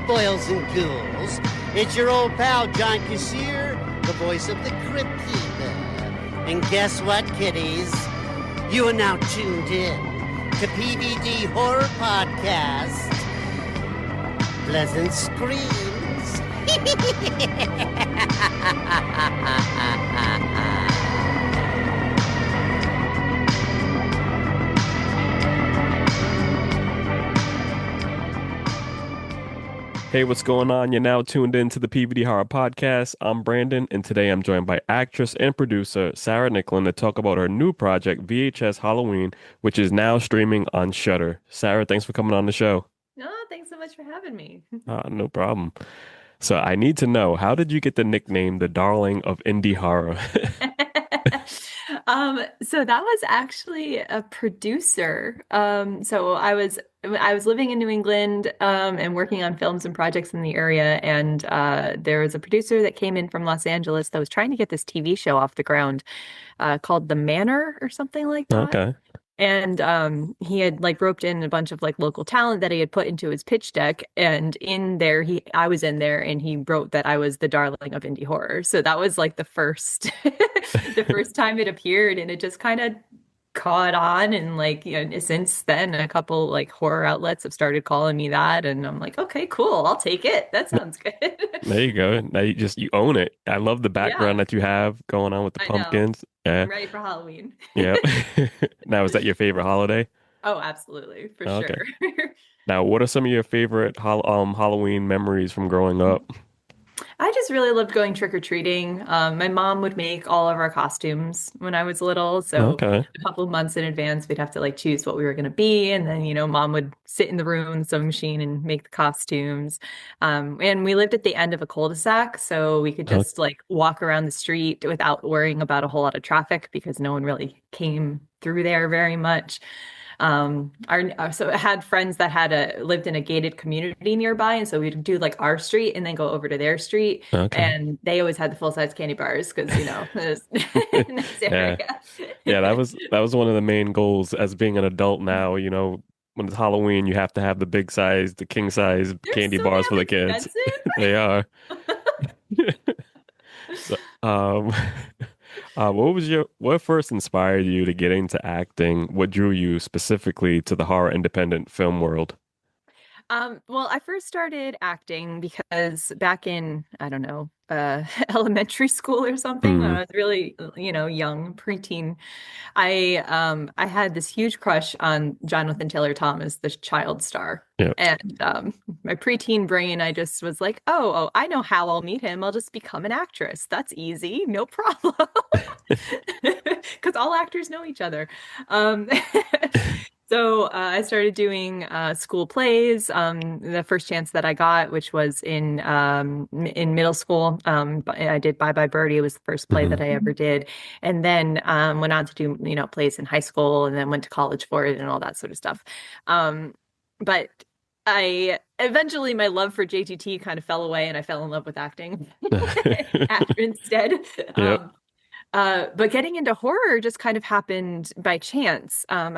boils and ghouls? It's your old pal, John Kassir, the voice of the Crypt Keeper. And guess what, kiddies? You are now tuned in to PVD Horror Podcast. Pleasant screams. Hey, what's going on? You're now tuned in to the PVD Horror Podcast. I'm Brandon, and today I'm joined by actress and producer Sarah Nicklin to talk about her new project, VHS Halloween, which is now streaming on Shudder. Sarah, thanks for coming on the show. Oh, thanks so much for having me. No problem. So I need to know, how did you get the nickname the darling of indie horror? So that was actually a producer. So I was living in New England, and working on films and projects in the area, and there was a producer that came in from Los Angeles that was trying to get this TV show off the ground, called The Manor or something like that. Okay. And he had like roped in a bunch of like local talent that he had put into his pitch deck. And in there, I was in there, and he wrote that I was the darling of indie horror. So that was like the first, the first time it appeared, and it just kind of caught on. And like, you know, since then, a couple like horror outlets have started calling me that, and I'm like, okay, cool, I'll take it. That sounds good. There you go. Now you own it. I love the background Yeah, that you have going on with the I know. pumpkins. Yeah. I'm ready for Halloween. Yeah. Now, is that your favorite holiday? Oh, absolutely, for Okay. sure. Now, what are some of your favorite Halloween memories from growing up? I just really loved going trick-or-treating. My mom would make all of our costumes when I was little. So Okay. a couple of months in advance, we'd have to like choose what we were going to be. And then, mom would sit in the room, the sewing machine, and make the costumes. And we lived at the end of a cul-de-sac, so we could Oh, just like walk around the street without worrying about a whole lot of traffic because no one really came through there very much. So I had friends that lived in a gated community nearby, and so we'd do like our street and then go over to their street, okay. and they always had the full size candy bars because it was in this Yeah. area. Yeah, that was one of the main goals as being an adult now, when it's Halloween, you have to have the big size, the king size They're candy so bars for the damn kids. expensive. They are. So, what first inspired you to get into acting? What drew you specifically to the horror independent film world? Well, I first started acting because back in, I don't know, elementary school or something, when Mm, I was really, young, preteen, I had this huge crush on Jonathan Taylor Thomas, the child star. yeah. And my preteen brain, I just was like, oh, I know how I'll meet him. I'll just become an actress. That's easy, no problem. Because all actors know each other. Um, So I started doing school plays. The first chance that I got, which was in middle school, I did Bye Bye Birdie. It was the first play that Hmm. I ever did, and then went on to do plays in high school, and then went to college for it and all that sort of stuff. But I eventually my love for JTT kind of fell away, and I fell in love with acting after instead. Yep. Um, but getting into horror just kind of happened by chance. I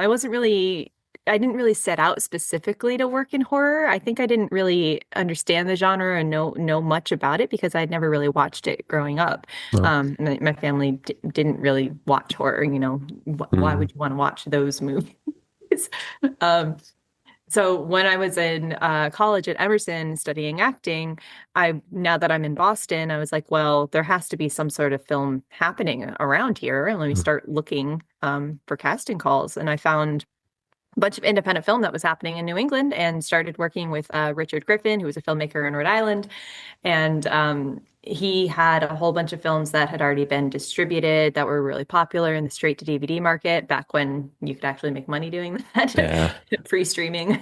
didn't really set out specifically to work in horror. I think I didn't really understand the genre and know much about it because I'd never really watched it growing up. No. My family didn't really watch horror. Why Mm. would you want to watch those movies? Um, so when I was in college at Emerson studying acting, now that I'm in Boston, I was like, well, there has to be some sort of film happening around here, and let me start looking for casting calls. And I found a bunch of independent film that was happening in New England, and started working with Richard Griffin, who was a filmmaker in Rhode Island, and he had a whole bunch of films that had already been distributed that were really popular in the straight to DVD market back when you could actually make money doing that, Yeah. pre-streaming.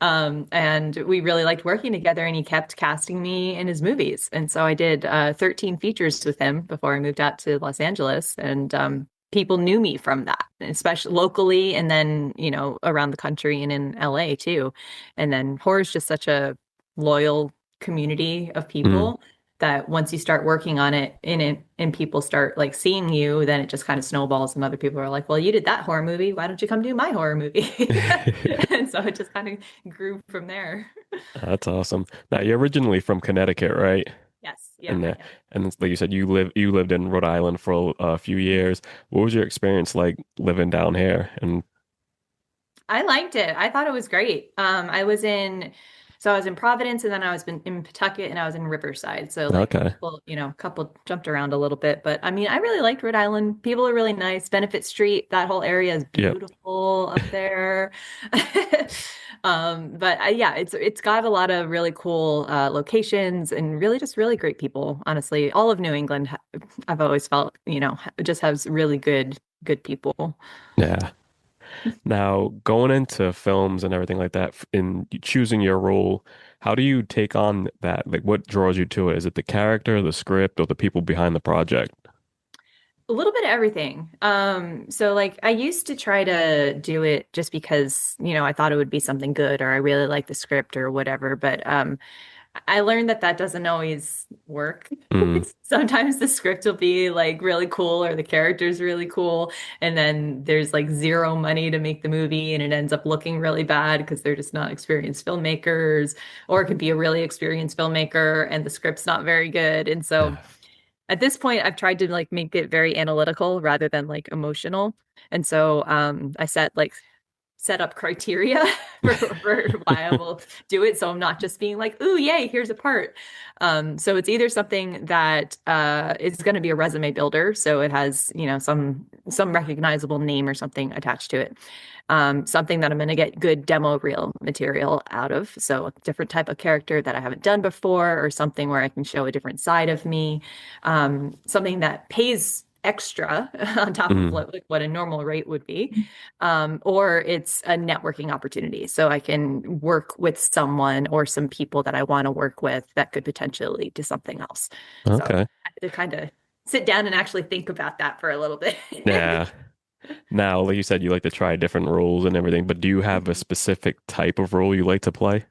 And we really liked working together, and he kept casting me in his movies. And so I did 13 features with him before I moved out to Los Angeles. And people knew me from that, especially locally, and then, around the country and in LA too. And then horror is just such a loyal community of Mm. people. that once you start working on it and people start like seeing you, then it just kind of snowballs and other people are like, well, you did that horror movie. Why don't you come do my horror movie? And so it just kind of grew from there. That's awesome. Now you're originally from Connecticut, right? Yes. Yeah. And Yeah. like you said, you lived in Rhode Island for a few years. What was your experience like living down here? And I liked it. I thought it was great. So I was in Providence and then I was in Pawtucket and I was in Riverside. So like okay, couple jumped around a little bit, but I mean, I really liked Rhode Island. People are really nice. Benefit Street, that whole area is yep, beautiful up there. But yeah, it's got a lot of really cool locations and really just really great people. Honestly, all of New England, I've always felt, just has really good people. yeah. Now, going into films and everything like that, in choosing your role, how do you take on that? Like, what draws you to it? Is it the character, the script, or the people behind the project? A little bit of everything. So like I used to try to do it just because, I thought it would be something good or I really like the script or whatever, but I learned that that doesn't always work. Mm, Sometimes the script will be like really cool or the character's really cool, and then there's like zero money to make the movie and it ends up looking really bad because they're just not experienced filmmakers, or it could be a really experienced filmmaker and the script's not very good. And so yeah. at this point, I've tried to like make it very analytical rather than like emotional. And so I set up criteria for why I will do it. So I'm not just being like, ooh, yay, here's a part. So it's either something that is going to be a resume builder. So it has, some recognizable name or something attached to it. Something that I'm going to get good demo reel material out of. So a different type of character that I haven't done before, or something where I can show a different side of me. Something that pays extra on top of Mm, what a normal rate would be. Or it's a networking opportunity. So I can work with someone or some people that I want to work with that could potentially lead to something else. So okay. I had to kind of sit down and actually think about that for a little bit. Yeah. Now, like you said, you like to try different roles and everything, but do you have a Mhm. specific type of role you like to play?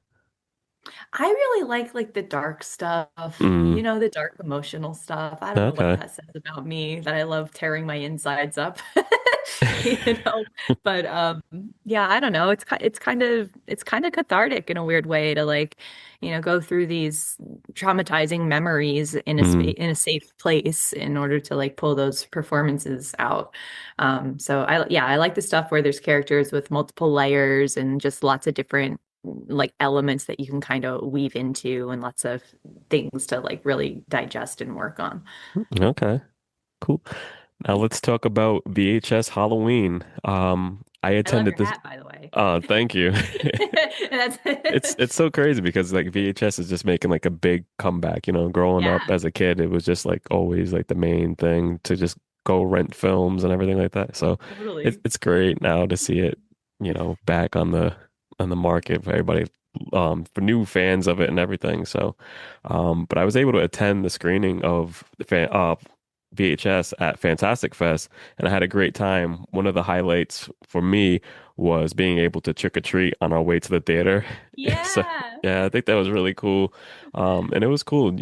I really like the dark stuff, Mm, the dark emotional stuff. I don't know what okay. that says about me, that I love tearing my insides up. You know, but yeah, I don't know. It's kind of cathartic in a weird way to like, go through these traumatizing memories in a Mm, space in a safe place in order to like pull those performances out. So I like the stuff where there's characters with multiple layers and just lots of different like elements that you can kind of weave into and lots of things to like really digest and work on. okay. Cool. Now let's talk about VHS Halloween. I I love attended your this. hat, by the way. Thank you. That's It's so crazy because like VHS is just making like a big comeback. Growing up yeah, as a kid, it was just like always like the main thing to just go rent films and everything like that. So totally. it's great now to see it, back on the market for everybody, for new fans of it and everything. So, but I was able to attend the screening of VHS at Fantastic Fest, and I had a great time. One of the highlights for me was being able to trick or treat on our way to the theater. So, Yeah. yeah, I think that was really cool. And it was cool,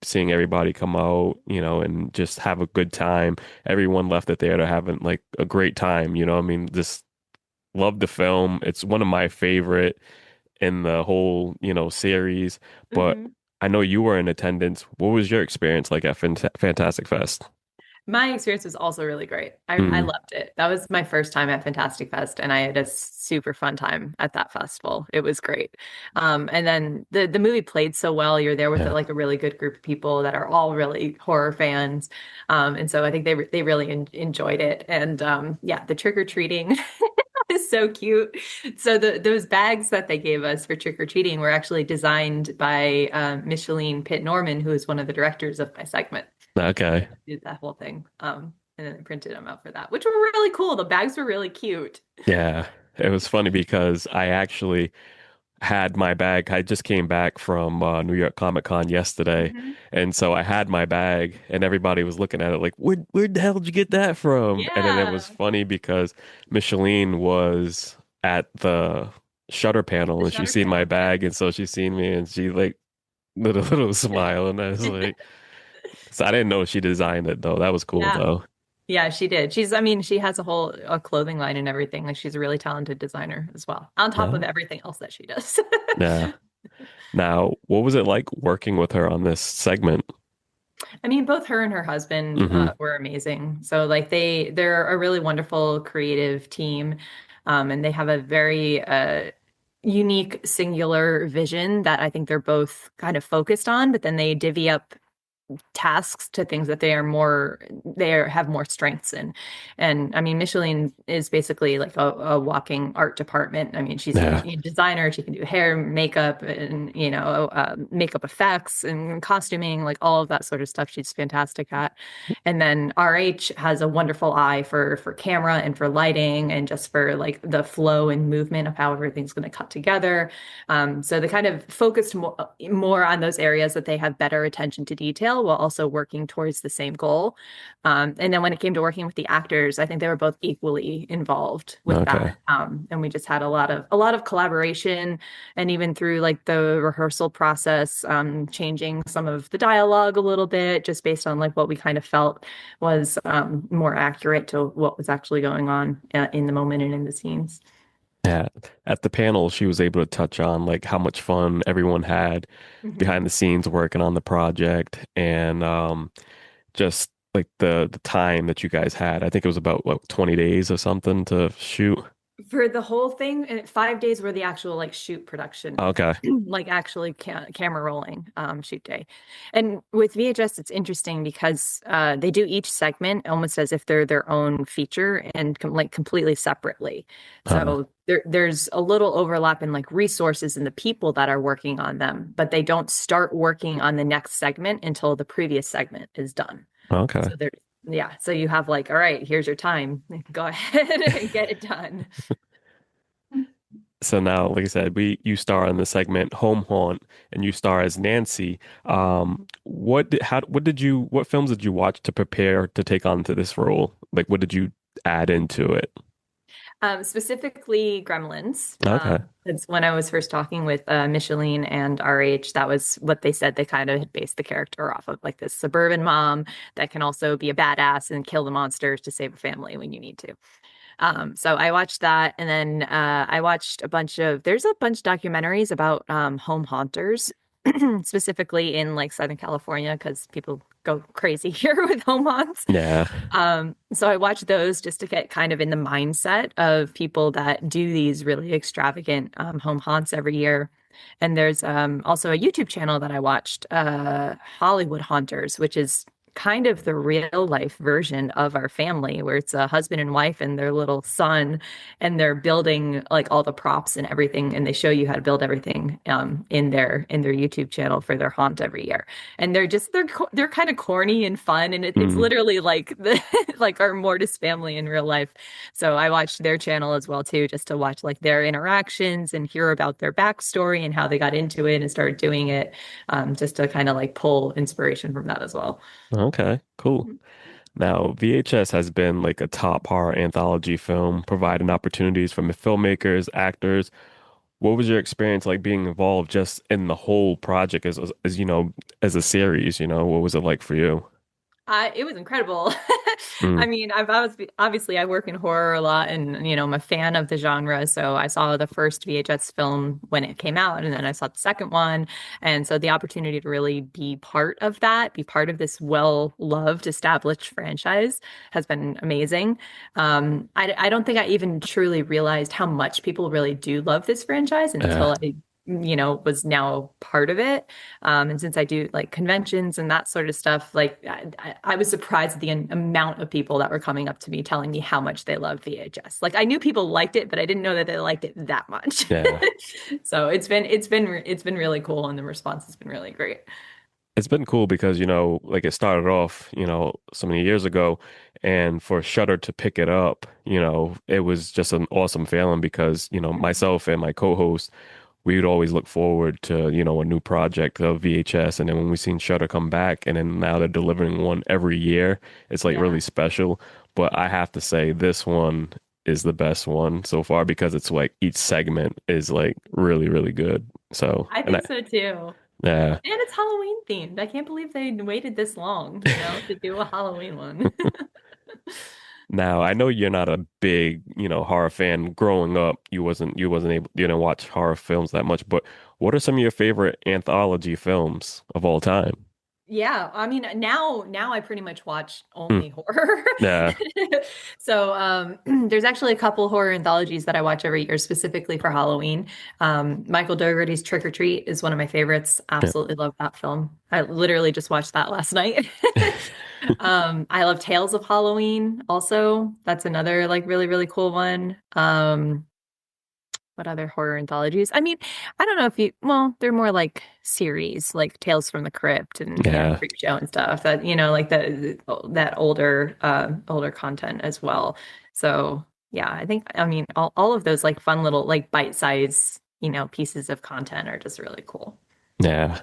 seeing everybody come out, and just have a good time. Everyone left the theater having like a great time, I mean, just love the film. It's one of my favorite in the whole, series, but Mhm. I know you were in attendance. What was your experience like at Fantastic Fest? My experience was also really great. I Mm, loved it. That was my first time at Fantastic Fest, and I had a super fun time at that festival. It was great. And then the movie played so well. You're there with yeah. like a really good group of people that are all really horror fans. And so I think they really enjoyed it. And yeah, the trick or treating is so cute. So those bags that they gave us for trick or treating were actually designed by Micheline Pitt Norman, who is one of the directors of my segment. Okay. Did that whole thing. And then I printed them out for that, which were really cool. The bags were really cute. Yeah. It was funny because I actually had my bag. I just came back from New York Comic Con yesterday, Hmm. and so I had my bag, and everybody was looking at it like, "Where the hell did you get that from?" And then it was Yeah, funny because Micheline was at the Shudder panel, the and she Shudder seen my panel. Yeah. bag, and so she seen me, and she like little smile, and I was like, so I didn't know she designed it though. That was cool Yeah. though. Yeah, she did. I mean, she has a clothing line and everything. Like she's a really talented designer as well, on top of No, everything else that she does. yeah. Now, what was it like working with her on this segment? I mean, both her and her husband Hmm. were amazing. So like they're a really wonderful creative team, and they have a very unique, singular vision that I think they're both kind of focused on. But then they divvy up tasks to things that have more strengths in. And I mean, Micheline is basically like a walking art department. I mean, she's a Yeah. designer. She can do hair, makeup, and makeup effects and costuming, like all of that sort of stuff. She's fantastic at. And then RH has a wonderful eye for camera and for lighting and just for like the flow and movement of how everything's going to cut together. So they kind of focused more on those areas that they have better attention to detail while also working towards the same goal. And then when it came to working with the actors, I think they were both equally involved with Okay. that. And we just had a lot of collaboration, and even through like the rehearsal process, changing some of the dialogue a little bit, just based on like what we kind of felt was more accurate to what was actually going on in the moment and in the scenes. Yeah. At the panel, she was able to touch on like how much fun everyone had Mhm. behind the scenes working on the project and just like the time that you guys had. I think it was about what 20 days or something to shoot. For the whole thing, 5 days were the actual like shoot production, Okay. like actually camera rolling shoot day. And with VHS, it's interesting because they do each segment almost as if they're their own feature and like completely separately. Uh, So there's a little overlap in like resources and the people that are working on them, but they don't start working on the next segment until the previous segment is done. okay. So there, yeah. So you have like, all right, here's your time. Go ahead and get it done. So now, like I said, you star in the segment Home Haunt and you star as Nancy. What films did you watch to prepare to take on to this role? Like what did you add into it? Specifically Gremlins. Okay. It's when I was first talking with Micheline and RH, that was what they said. They kind of had based the character off of like this suburban mom that can also be a badass and kill the monsters to save a family when you need to. So I watched that, and then I watched there's a bunch of documentaries about home haunters, specifically in like Southern California, because people go crazy here with home haunts. Yeah. So I watched those just to get kind of in the mindset of people that do these really extravagant home haunts every year. And there's also a YouTube channel that I watched, Hollywood Haunters, which is kind of the real life version of our family, where it's a husband and wife and their little son, and they're building like all the props and everything, and they show you how to build everything in their YouTube channel for their haunt every year. And they're kind of corny and fun, and it's Mm. literally like the like our Mortis family in real life. So I watched their channel as well too, just to watch like their interactions and hear about their backstory and how they got into it and started doing it, just to kind of like pull inspiration from that as well. Okay. Cool. Now, VHS has been like a top horror anthology film, providing opportunities for filmmakers, actors. What was your experience like being involved just in the whole project as as a series, what was it like for you? It was incredible. I Mm, mean, obviously I work in horror a lot, and I'm a fan of the genre. So I saw the first VHS film when it came out, and then I saw the second one, and so the opportunity to really be part of that, be part of this well-loved, established franchise, has been amazing. I don't think I even truly realized how much people really do love this franchise yeah. until I was now part of it. And since I do like conventions and that sort of stuff, like I was surprised at the amount of people that were coming up to me telling me how much they love VHS. Like I knew people liked it, but I didn't know that they liked it that much. Yeah. So it's been really cool, and the response has been really great. It's been cool because, like it started off, so many years ago, and for Shudder to pick it up, it was just an awesome feeling because, myself and my co-host, we would always look forward to, a new project of VHS. And then when we seen Shudder come back and then now they're delivering one every year, it's like Yeah, really special. But I have to say this one is the best one so far because it's like each segment is like really, really good. So, I think so too. Yeah. And it's Halloween themed. I can't believe they waited this long, to do a Halloween one. Now, I know you're not a big, horror fan. Growing up, you didn't watch horror films that much, but what are some of your favorite anthology films of all time? Yeah, I mean now I pretty much watch Hmm. only horror. Yeah. So there's actually a couple horror anthologies that I watch every year specifically for Halloween. Michael Dougherty's Trick or Treat is one of my favorites. Yeah. Absolutely love that film. I literally just watched that last night. I love Tales of Halloween also. That's another like really, really cool one. What other horror anthologies? I mean, I don't know if well, they're more like series, like Tales from the Crypt and, Yeah. Creepshow and stuff that, like that older content as well. So yeah, I mean, all of those like fun little like bite-size, pieces of content are just really cool. Yeah.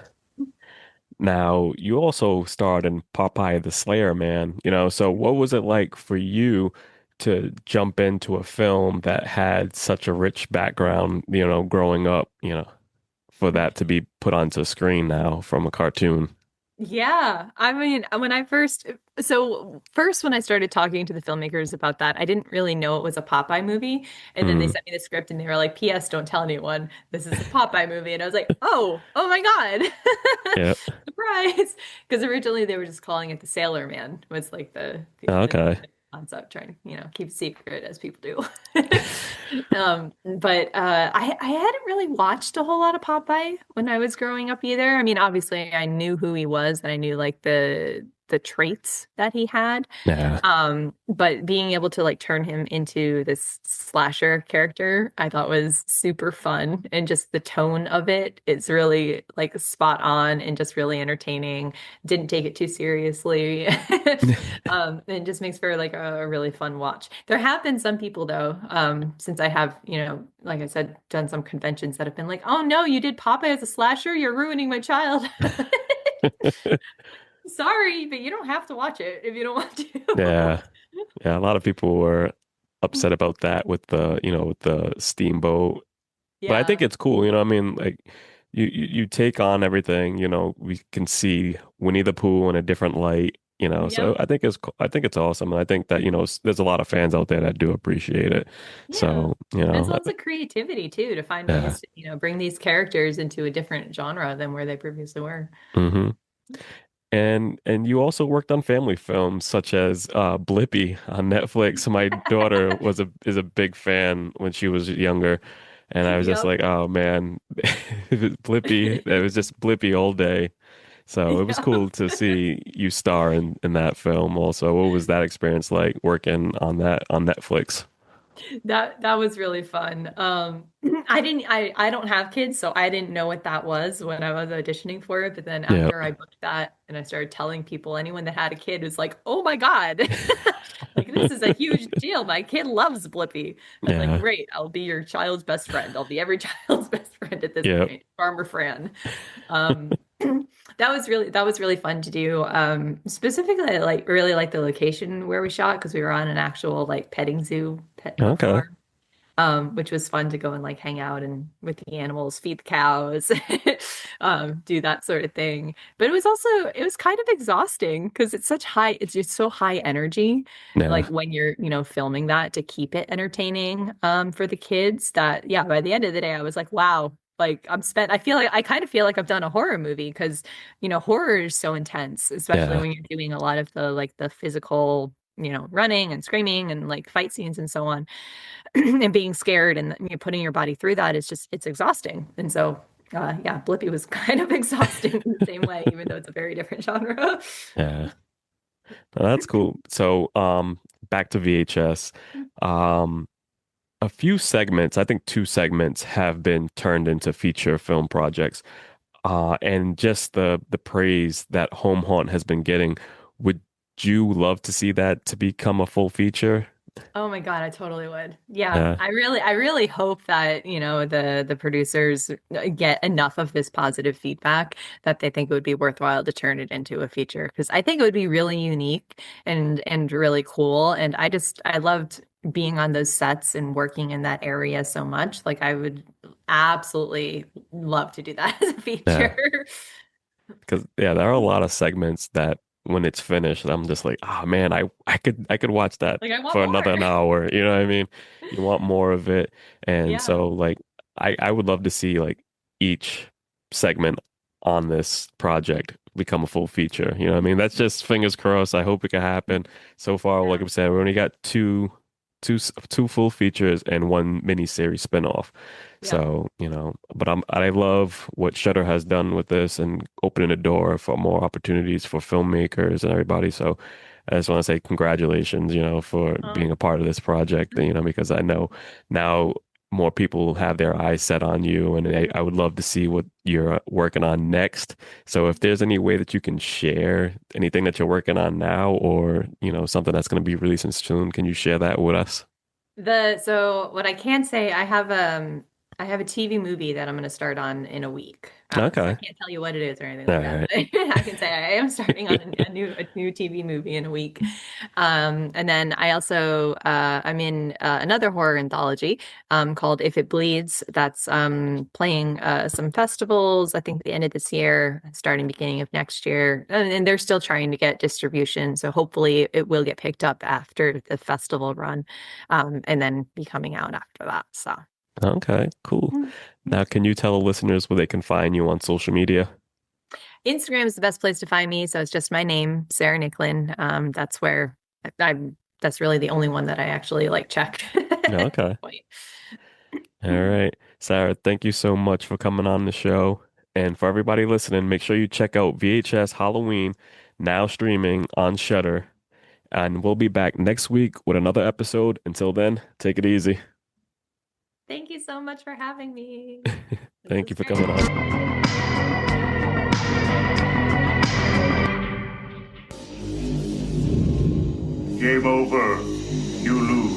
Now, you also starred in Popeye the Slayer Man, so what was it like for you to jump into a film that had such a rich background, growing up, for that to be put onto screen now from a cartoon? Yeah, I mean, first when I started talking to the filmmakers about that, I didn't really know it was a Popeye movie, and then they Mm, sent me the script and they were like, "P.S. Don't tell anyone this is a Popeye movie," and I was like, "Oh my God, yeah. surprise!" Because originally they were just calling it the Sailor Man was like the Okay. concept, trying to keep it secret as people do. But I hadn't really watched a whole lot of Popeye when I was growing up either. I mean, obviously I knew who he was and I knew like the traits that he had. Yeah. But being able to like turn him into this slasher character, I thought was super fun. And just the tone of it is really like spot on and just really entertaining. Didn't take it too seriously. And just makes for like a really fun watch. There have been some people though, since I have, like I said, done some conventions that have been like, oh no, you did Popeye as a slasher, you're ruining my child. Sorry, but you don't have to watch it if you don't want to. Yeah. Yeah. A lot of people were upset about that with with the steamboat. But I think Yeah. it's cool, I mean, like you take on everything, we can see Winnie the Pooh in a different light, so Yep. I think it's awesome. And I think that, there's a lot of fans out there that do appreciate it. Yeah. So, There's lots of creativity too to find yeah. ways to, bring these characters into a different genre than where they previously were. Hmm. And you also worked on family films such as Blippi on Netflix. My daughter is a big fan when she was younger, and I was just Yep. like, oh man, Blippi. It was just Blippi all day. So it was Yeah. cool to see you star in that film also. What was that experience like working on that on Netflix? That was really fun. I don't have kids, so I didn't know what that was when I was auditioning for it. But then Yeah. after I booked that and I started telling people, anyone that had a kid was like, "Oh my God, like this is a huge deal. My kid loves Blippi." I was like, Yeah. "Great, I'll be your child's best friend. I'll be every child's best friend at this Yeah. point, Farmer Fran." Um, that was really fun to do. Specifically, I like really like the location where we shot because we were on an actual like petting zoo, pet Okay. farm, which was fun to go and like hang out and with the animals, feed the cows, do that sort of thing. But it was kind of exhausting because it's just so high energy. Like Yeah. when you're, filming that to keep it entertaining, for the kids that, yeah, by the end of the day, I was like, wow, like I kind of feel like I've done a horror movie because, horror is so intense, especially Yeah. when you're doing a lot of the physical, running and screaming and like fight scenes and so on. And being scared and putting your body through that is just it's exhausting. And so yeah, Blippi was kind of exhausting in the same way, even though it's a very different genre. Yeah. No, that's cool. So, back to VHS. Um, a few segments, I think two segments have been turned into feature film projects. And just the praise that Home Haunt has been getting. Would you love to see that to become a full feature? Oh my God, I totally would. Yeah, Yeah. I really hope that, the producers get enough of this positive feedback that they think it would be worthwhile to turn it into a feature because I think it would be really unique and really cool. And I loved being on those sets and working in that area so much. Like I would absolutely love to do that as a Yeah. feature. Because yeah, there are a lot of segments that when it's finished, I'm just like, oh man, I could watch that Like I want for another more. an hour. You know what I mean? You want more of it. And Yeah. so like I would love to see like each segment on this project become a full feature. You know what I mean? That's just fingers crossed. I hope it can happen. So far, like Yeah. I'm saying, we only got two full features and one miniseries spinoff. Yeah. So, you know, but I love what Shudder has done with this and opening the door for more opportunities for filmmakers and everybody. So I just want to say congratulations, you know, for Oh, being a part of this project, you know, because I know now more people have their eyes set on you and I would love to see what you're working on next. So if there's any way that you can share anything that you're working on now or, you know, something that's going to be releasing soon, can you share that with us? so what I can say, I have a TV movie that I'm going to start on in a week. So I Okay. can't tell you what it is or anything All like that, right. but I can say I am starting on a new TV movie in a week. And then I also I'm in another horror anthology called If It Bleeds. That's playing some festivals. I think the end of this year, starting beginning of next year, and they're still trying to get distribution. So hopefully it will get picked up after the festival run, and then be coming out after that. So. Okay, cool. Mm. Now, can you tell the listeners where they can find you on social media? Instagram is the best place to find me. So it's just my name, Sarah Nicklin. That's where I'm, that's really the only one that I actually like check. Okay. Point. All right. Sarah, thank you so much for coming on the show. And for everybody listening, make sure you check out VHS Halloween, now streaming on Shudder. And we'll be back next week with another episode. Until then, take it easy. Thank you so much for having me. This Thank was you for coming great. on. Game over. You lose.